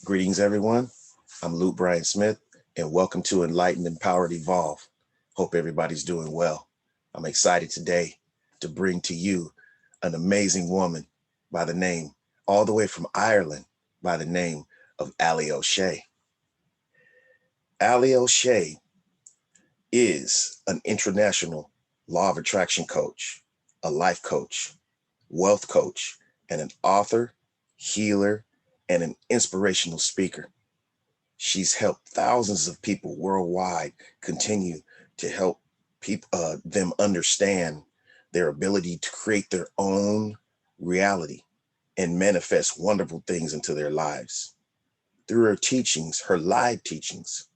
Greetings, everyone. I'm Loot Bryon Smith, and welcome to Enlightened Empowered Evolved. Hope everybody's doing well. I'm excited today to bring to you an amazing woman by the name, all the way from Ireland, by the name of Allie O'Shea. Allie O'Shea is an international law of attraction coach, a life coach, wealth coach, and an author, healer, and an inspirational speaker. She's helped thousands of people worldwide continue to help them understand their ability to create their own reality and manifest wonderful things into their lives. Through her teachings, her live teachings,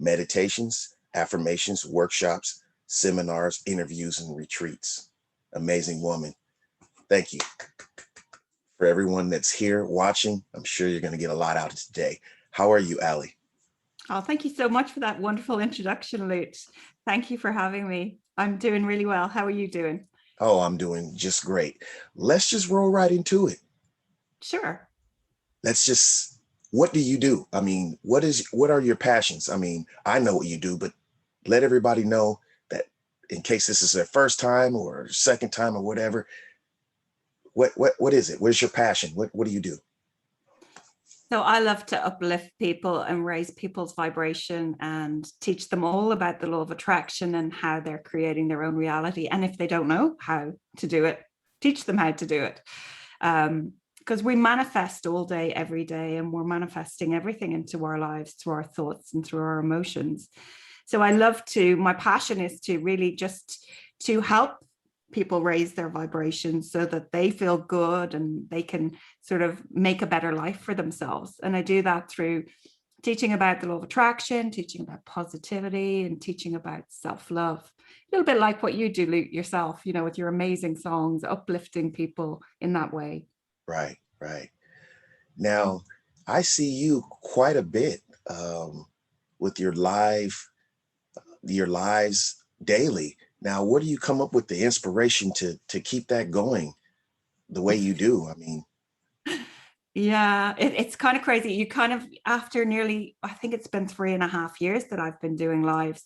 meditations, affirmations, workshops, seminars, interviews, and retreats. Amazing woman. Thank you. For everyone that's here watching, I'm sure you're going to get a lot out of today. How are you, Allie? Oh, thank you so much for that wonderful introduction, Loot. Thank you for having me. I'm doing really well. How are you doing? Oh, I'm doing just great. Let's just roll right into it. Sure. What do you do? I mean, what are your passions? I mean, I know what you do, but let everybody know that in case this is their first time or second time or whatever, what is it? What is your passion? What do you do? So I love to uplift people and raise people's vibration and teach them all about the law of attraction and how they're creating their own reality. And if they don't know how to do it, teach them how to do it. Because we manifest all day, every day, and we're manifesting everything into our lives through our thoughts and through our emotions. So my passion is to really just to help people raise their vibrations so that they feel good and they can sort of make a better life for themselves. And I do that through teaching about the law of attraction, teaching about positivity, and teaching about self-love. A little bit like what you do, Luke, yourself, with your amazing songs, uplifting people in that way. Right. Now, I see you quite a bit with your lives daily. Now, where do you come up with the inspiration to keep that going the way you do? I mean, yeah, it's kind of crazy. You kind of, after nearly, I think it's been 3.5 years that I've been doing lives.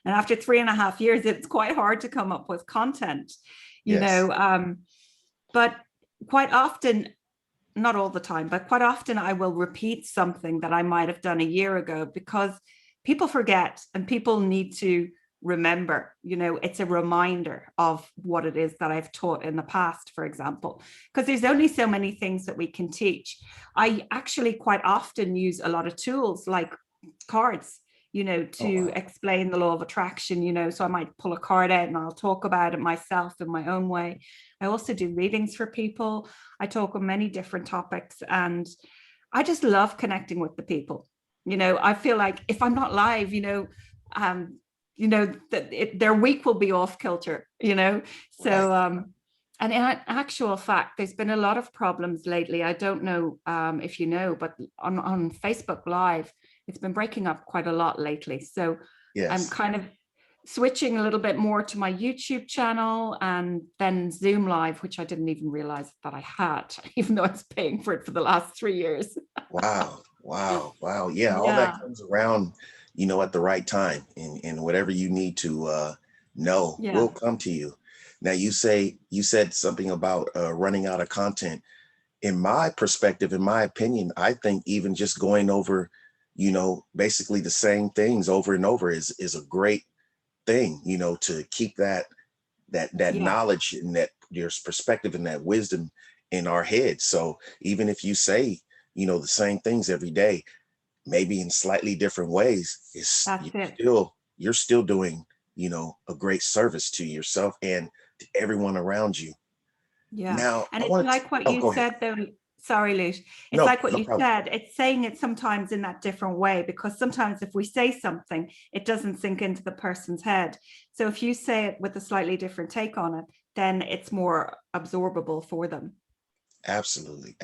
And after 3.5 years, it's quite hard to come up with content, yes. But quite often, not all the time, but quite often I will repeat something that I might have done a year ago because people forget and people need to remember, it's a reminder of what it is that I've taught in the past, for example, because there's only so many things that we can teach. I actually quite often use a lot of tools like cards, to explain the law of attraction, so I might pull a card out and I'll talk about it myself in my own way. I also do readings for people. I talk on many different topics and I just love connecting with the people. I feel like if I'm not live, their week will be off kilter, so Right. and in actual fact, there's been a lot of problems lately. I don't know if you know, but on Facebook Live, it's been breaking up quite a lot lately. So I'm Yes. kind of switching a little bit more to my YouTube channel and then Zoom Live, which I didn't even realize that I had, even though I was paying for it for the last 3 years. Wow. Yeah, all that Yeah. comes around, at the right time, and whatever you need to know Yeah. will come to you. Now, you said something about running out of content. In my perspective, in my opinion, I think even just going over, basically the same things over and over is a great thing, to keep that Yeah. knowledge and that your perspective and that wisdom in our heads. So even if you say, the same things every day, maybe in slightly different ways, That's it. you're still doing, a great service to yourself and to everyone around you. Yeah. Now, And I it's want to, like what oh, you go ahead. said, though. Sorry, Luke. It's No, like what no you problem. said. It's saying it sometimes in that different way, because sometimes if we say something, it doesn't sink into the person's head. So if you say it with a slightly different take on it, then it's more absorbable for them. Absolutely.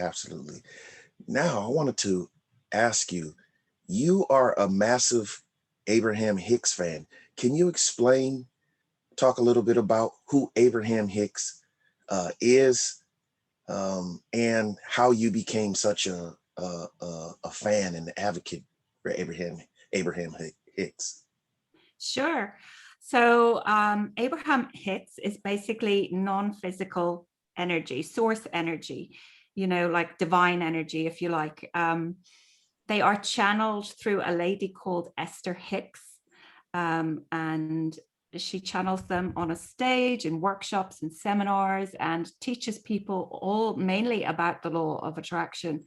Now, I wanted to ask you, you are a massive Abraham Hicks fan. Can you talk a little bit about who Abraham Hicks is, and how you became such a a fan and advocate for Abraham Hicks? Sure. So Abraham Hicks is basically non-physical energy, source energy, like divine energy, if you like. They are channeled through a lady called Esther Hicks, and she channels them on a stage in workshops and seminars and teaches people all mainly about the law of attraction.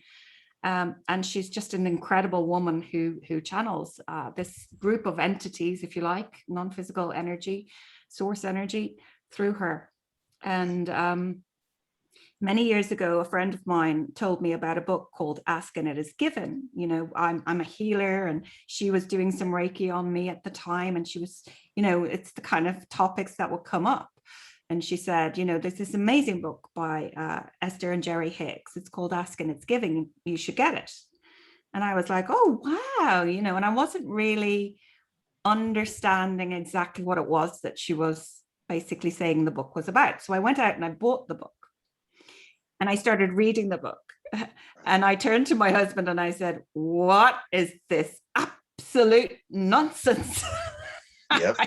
And she's just an incredible woman who channels this group of entities, if you like, non-physical energy, source energy through her. And many years ago, a friend of mine told me about a book called Ask and It Is Given. I'm a healer, and she was doing some Reiki on me at the time. And she was, it's the kind of topics that will come up. And she said, there's this amazing book by Esther and Jerry Hicks. It's called Ask and It's Giving. You should get it. And I was like, oh, wow. And I wasn't really understanding exactly what it was that she was basically saying the book was about. So I went out and I bought the book and I started reading the book. And I turned to my husband and I said, what is this absolute nonsense? Yep.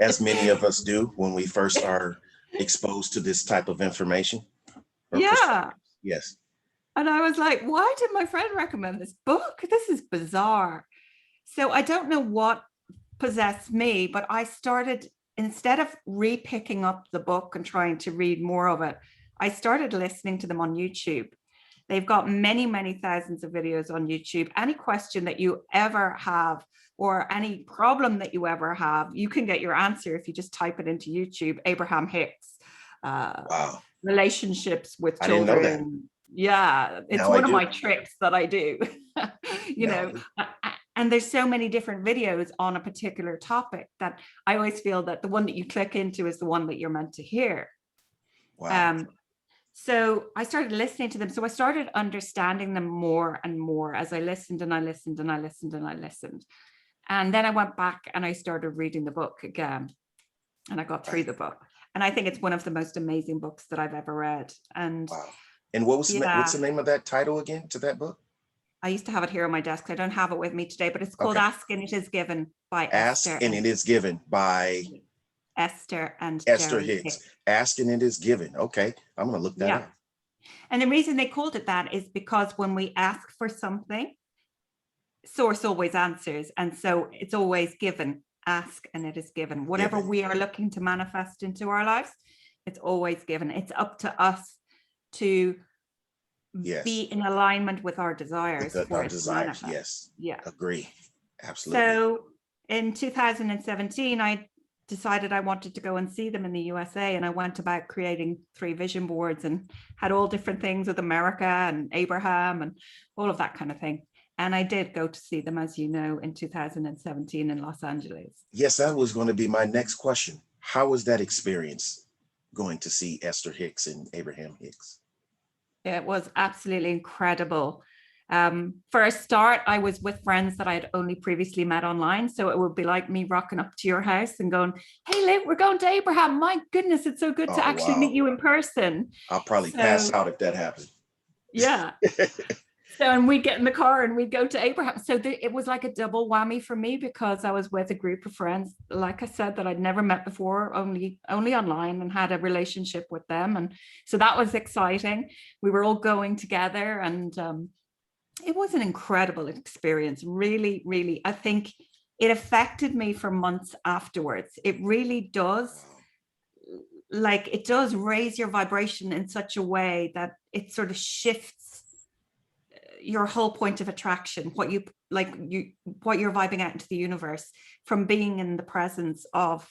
As many of us do when we first are exposed to this type of information. Yeah. Yes. And I was like, why did my friend recommend this book? This is bizarre. So I don't know what possessed me, but I started, instead of re-picking up the book and trying to read more of it, I started listening to them on YouTube. They've got many, many thousands of videos on YouTube. Any question that you ever have or any problem that you ever have, you can get your answer if you just type it into YouTube. Abraham Hicks, Wow. Relationships with I didn't know that. children. Yeah, it's Now one of my tricks that I do. No. And there's so many different videos on a particular topic that I always feel that the one that you click into is the one that you're meant to hear. Wow. So I started listening to them. So I started understanding them more and more as I listened and I listened and I listened and I listened. And then I went back and I started reading the book again. And I got through the book. And I think it's one of the most amazing books that I've ever read. And wow. And what's the name of that title again to that book? I used to have it here on my desk. I don't have it with me today, but it's called Ask and It Is Given by Ask Esther. and It Is Given by Esther and Esther Jerry Hicks. Ask and It Is Given. Okay. I'm going to look that up. And the reason they called it that is because when we ask for something, source always answers. And so it's always given. Ask and it is given. Whatever we are looking to manifest into our lives, it's always given. It's up to us to be in alignment with our desires. With our desires, yes. Yeah. Agree. Absolutely. So in 2017, I decided I wanted to go and see them in the USA. And I went about creating 3 vision boards and had all different things with America and Abraham and all of that kind of thing. And I did go to see them, as you know, in 2017 in Los Angeles. Yes, that was going to be my next question. How was that experience going to see Esther Hicks and Abraham Hicks? It was absolutely incredible. For a start, I was with friends that I had only previously met online. So it would be like me rocking up to your house and going, hey, Liv, we're going to Abraham. My goodness, it's so good to actually meet you in person. I'll probably pass out if that happened. Yeah. So, and we'd get in the car and we'd go to Abraham. So it was like a double whammy for me because I was with a group of friends, like I said, that I'd never met before, only online, and had a relationship with them. And so that was exciting. We were all going together, and it was an incredible experience. Really, really, I think it affected me for months afterwards. It really does. Like, it does raise your vibration in such a way that it sort of shifts your whole point of attraction, what you're vibing out into the universe from being in the presence of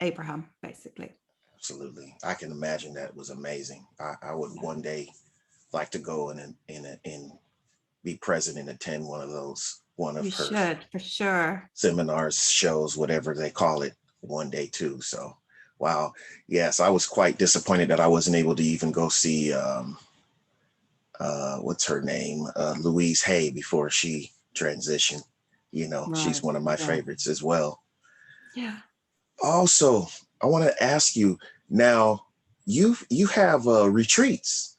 Abraham, basically. Absolutely. I can imagine that was amazing. I would one day like to go and be present and attend one of her should, for sure, seminars, shows, whatever they call it, one day too. So wow. Yes, I was quite disappointed that I wasn't able to even go see what's her name? Louise Hay before she transitioned. She's one of my favorites as well. Yeah. Also, I want to ask you now, you have retreats,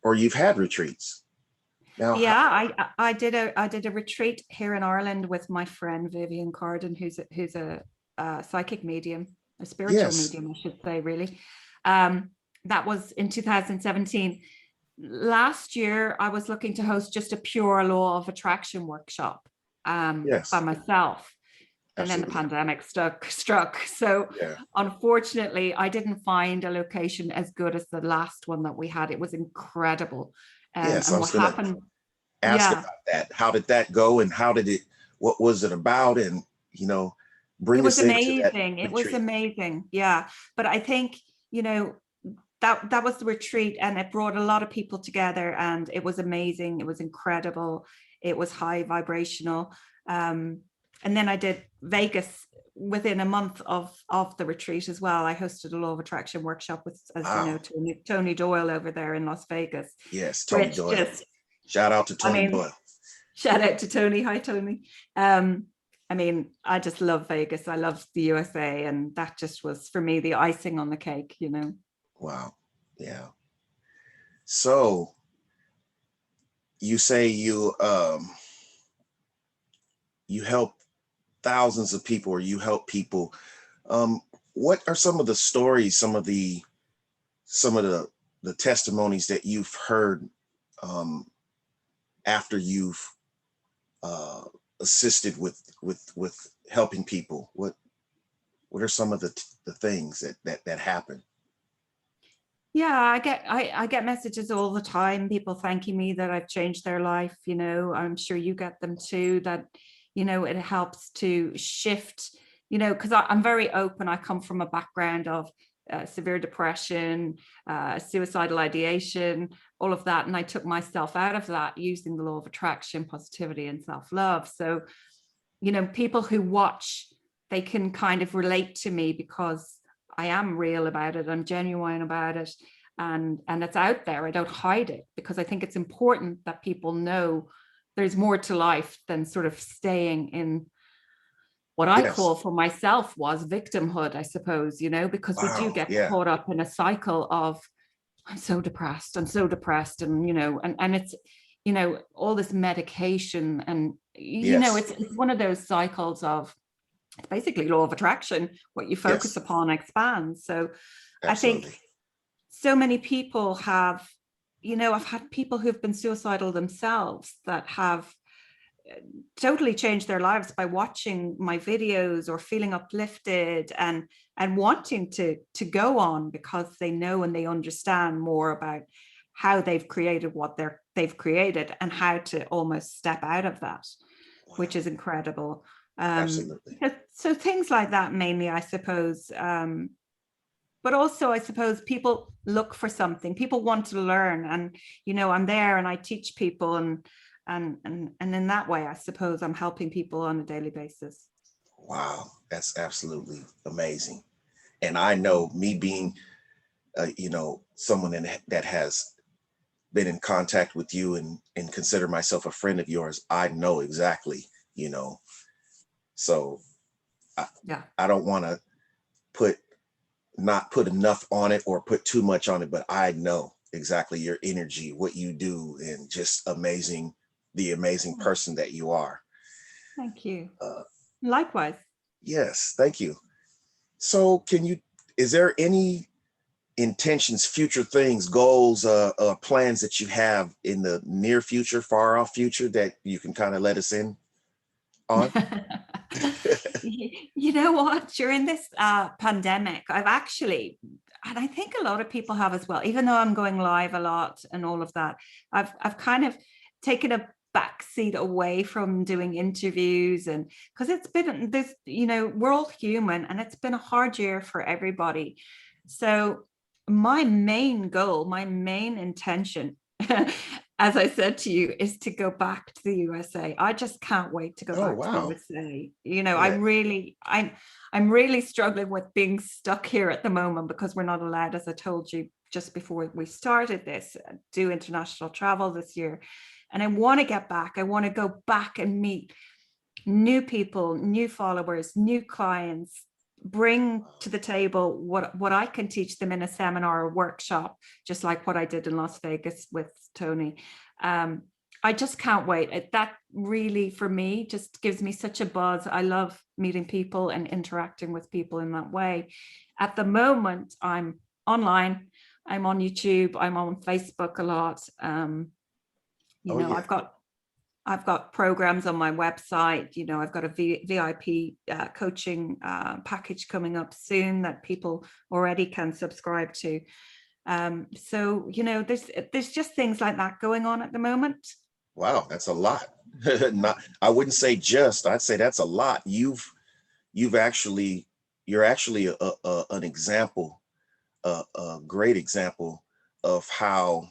or you've had retreats. Now, Yeah, I did a retreat here in Ireland with my friend Vivian Carden, who's a psychic medium, a spiritual yes, medium, I should say, really. That was in 2017. Last year, I was looking to host just a pure law of attraction workshop by yes, myself. And then the absolutely. pandemic struck. So Yeah. unfortunately, I didn't find a location as good as the last one that we had. It was incredible. Yes, I And was what going to happened, ask yeah, about that. How did that go, and what was it about? And, you know, it bring was us into that amazing. It was retreat. amazing. Yeah. But I think, you know, that was the retreat, and it brought a lot of people together, and it was amazing. It was incredible. It was high vibrational. And then I did Vegas within a month of the retreat as well. I hosted a law of attraction workshop with, as you know, Wow. Tony Doyle over there in Las Vegas, Yes, Tony which Doyle. just, Shout out to I Tony mean, Doyle. shout out to Tony. Hi, Tony. Um, I mean, I just love Vegas. I love the USA, and that just was for me the icing on the cake, you know. Wow. Yeah. So you say you help thousands of people, or you help people. Um, what are some of the stories, some of the testimonies that you've heard um, after you've uh, assisted with helping people? What are some of the things that happen? Yeah, I get messages all the time, people thanking me that I've changed their life, you know. I'm sure you get them too, that, you know, it helps to shift, you know, because I'm very open. I come from a background of severe depression, suicidal ideation, all of that. And I took myself out of that using the law of attraction, positivity, and self-love. So, you know, people who watch, they can kind of relate to me because I am real about it. I'm genuine about it. And it's out there. I don't hide it, because I think it's important that people know there's more to life than sort of staying in what I Yes. call for myself was victimhood, I suppose, you know, because we do Wow. get Yeah. caught up in a cycle of I'm so depressed, I'm so depressed. And, you know, and it's, you know, all this medication, and, you know, Yes. it's one of those cycles of, it's basically law of attraction. What you focus Yes. upon expands. So I think Absolutely. so many people have, you know, I've had people who've been suicidal themselves that have totally changed their lives by watching my videos or feeling uplifted and wanting to go on, because they know and they understand more about how they've created what they've created, and how to almost step out of that, which Wow. is incredible. Absolutely. So things like that mainly, I suppose. But also, I suppose people look for something. People want to learn, and, you know, I'm there and I teach people, and in that way, I suppose I'm helping people on a daily basis. Wow. That's absolutely amazing. And I know, me being someone that has been in contact with you and consider myself a friend of yours, I know exactly, you know. So I, Yeah. I don't want to put not put enough on it or put too much on it, but I know exactly your energy, what you do, and just amazing, the amazing person that you are. Thank you. Uh, Likewise. yes, thank you. So, is there any intentions, future things, goals, plans that you have in the near future, far off future that you can kind of let us in on? You know what? During this pandemic, I've actually, and I think a lot of people have as well, even though I'm going live a lot and all of that, I've kind of taken a back seat away from doing interviews, and because it's been this, you know, we're all human, and it's been a hard year for everybody. So my main goal, my main intention, as I said to you, is to go back to the USA. I just can't wait to go Oh, back to the wow. USA. You know, Yeah. I'm really struggling with being stuck here at the moment, because we're not allowed, as I told you just before we started this, do international travel this year. And I want to get back. I want to go back and meet new people, new followers, new clients, bring to the table what I can teach them in a seminar or workshop, just like what I did in Las Vegas with Tony. I just can't wait. That really, for me, just gives me such a buzz. I love meeting people and interacting with people in that way. At the moment, I'm online. I'm on YouTube. I'm on Facebook a lot. Oh yeah. I've got programs on my website. I've got a VIP coaching package coming up soon that people already can subscribe to. So there's just things like that going on at the moment. Wow, that's a lot. Not, I wouldn't say just, I'd say that's a lot. You're actually an example, a great example of how,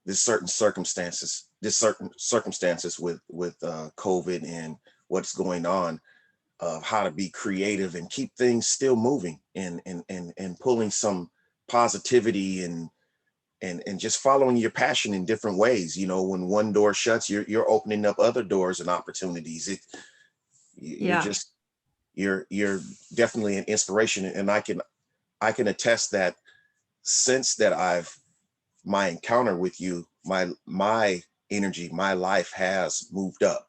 this certain circumstances with COVID and what's going on, how to be creative and keep things still moving, and pulling some positivity and just following your passion in different ways. When one door shuts, you're opening up other doors and opportunities. You're Yeah. just you're definitely an inspiration, and I can attest that since that my encounter with you, my energy, my life has moved up.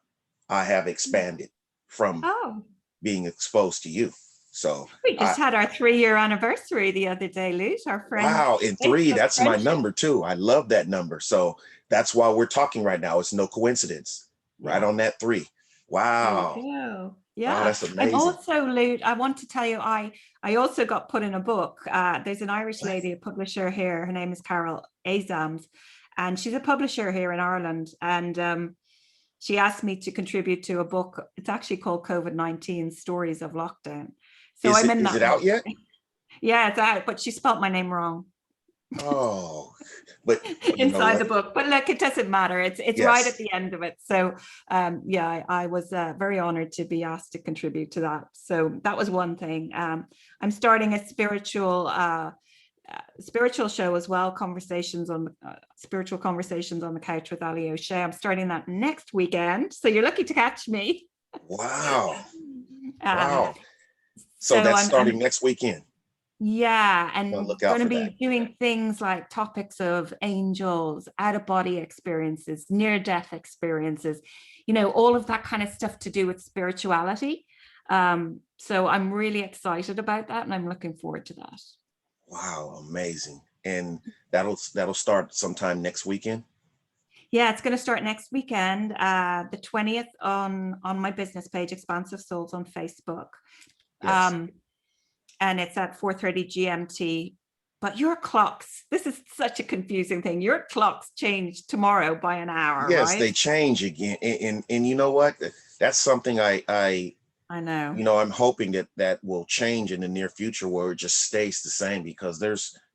I have expanded from Oh, being exposed to you. So we just had our 3-year anniversary the other day, Loot, our wow, in 3, Facebook that's my friendship. number too. I love that number. So that's why we're talking right now. It's no coincidence. Right Yeah, on that 3. there you Wow. go. Wow, Yeah. that's I'm amazing. also, Loot, I want to tell you, I also got put in a book. There's an Irish What? lady, a publisher here. Her name is Carol Azams, and she's a publisher here in Ireland. And she asked me to contribute to a book. It's actually called COVID-19 Stories of Lockdown. So Is I'm it in is it that out book. yet? Yeah, it's out, but she spelled my name wrong Oh, but you know inside the what? book. But look, it doesn't matter. It's right at Yes. the end of it. So yeah, I was very honored to be asked to contribute to that. So that was one thing. I'm starting a spiritual show as well, spiritual conversations on the couch with Allie O'Shea. I'm starting that next weekend, so you're lucky to catch me. Wow. um, Wow. So so that's I'm starting next weekend. Yeah, I'll and look out going to for that. be doing things like topics of angels, out of body experiences, near death experiences, all of that kind of stuff to do with spirituality. So I'm really excited about that, and I'm looking forward to that. Wow, amazing. And that'll start sometime next weekend. Yeah, it's going to start next weekend, the 20th on my business page, Expansive Souls on Facebook. Yes. Um, and it's at 4:30 GMT. But your clocks, this is such a confusing thing. Your clocks change tomorrow by an hour, Yes, right? they change again. And you know what? That's something I know. I'm hoping that will change in the near future, where it just stays the same, because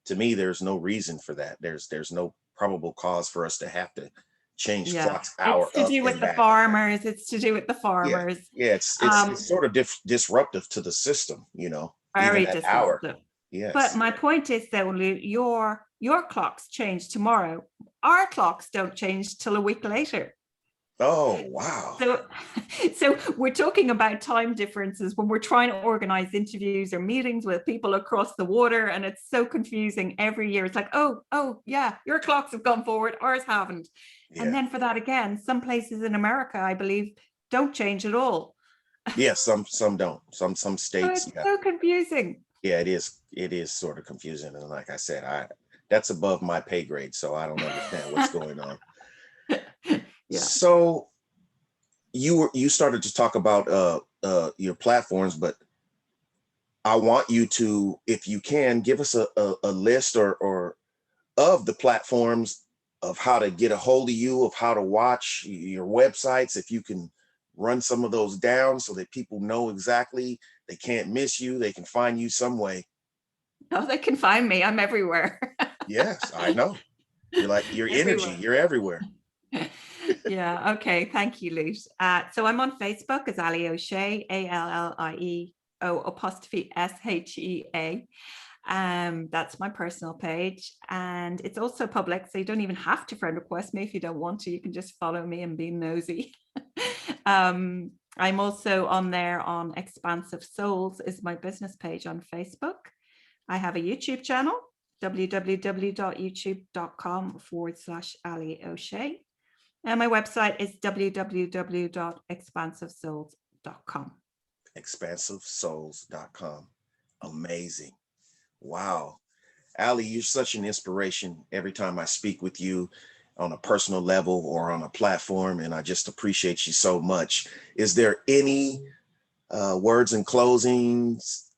to me, there's no reason for that. There's no probable cause for us to have to change Yeah. clocks hour It's to up do with and the back. farmers. It's to do with the Yeah. farmers. Yeah, it's Um, sort of disruptive to the system, even Very that hour. disruptive. But Yes. my point is though, Lou, your clocks change tomorrow. Our clocks don't change till a week later. Oh, wow. So, so we're talking about time differences when we're trying to organize interviews or meetings with people across the water, and it's so confusing every year. It's like, oh, yeah, your clocks have gone forward, ours haven't. And Yeah. then for that again, some places in America, I believe, don't change at all. Yeah, some don't. Some So states, it's yeah. so confusing. Yeah, it is sort of confusing. And like I said, that's above my pay grade, so I don't understand what's going on. Yeah. So you started to talk about your platforms, but I want you to, if you can, give us a list or of the platforms, of how to get a hold of you, of how to watch your websites, if you can run some of those down so that people know exactly, they can't miss you, they can find you some way. Oh, they can find me. I'm everywhere. Yes, I know. You're like your energy, Everywhere. you're everywhere. Yeah. Okay. Thank you, Lute. So I'm on Facebook as Allie O'Shea, ALLIEO''SHEA. That's my personal page, and it's also public, so you don't even have to friend request me if you don't want to. You can just follow me and be nosy. I'm also on there on Expansive Souls is my business page on Facebook. I have a YouTube channel, www.youtube.com/Allie O'Shea. And my website is www.expansivesouls.com. expansivesouls.com. Amazing. Wow. Allie, you're such an inspiration every time I speak with you on a personal level or on a platform, and I just appreciate you so much. Is there any words in closings,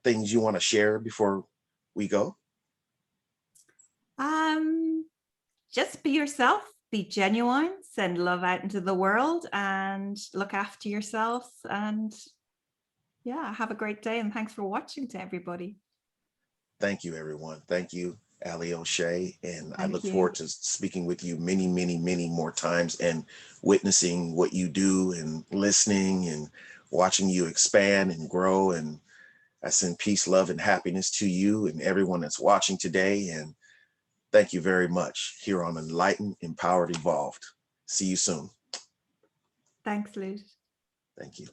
things you want to share before we go? Just be yourself, be genuine, send love out into the world, and look after yourselves. And yeah, have a great day. And thanks for watching to everybody. Thank you, everyone. Thank you, Allie O'Shea. And I look Thank you. forward to speaking with you many, many, many more times and witnessing what you do and listening and watching you expand and grow. And I send peace, love, and happiness to you and everyone that's watching today. And thank you very much here on Enlightened, Empowered, Evolved. See you soon. Thanks, Loot. Thank you.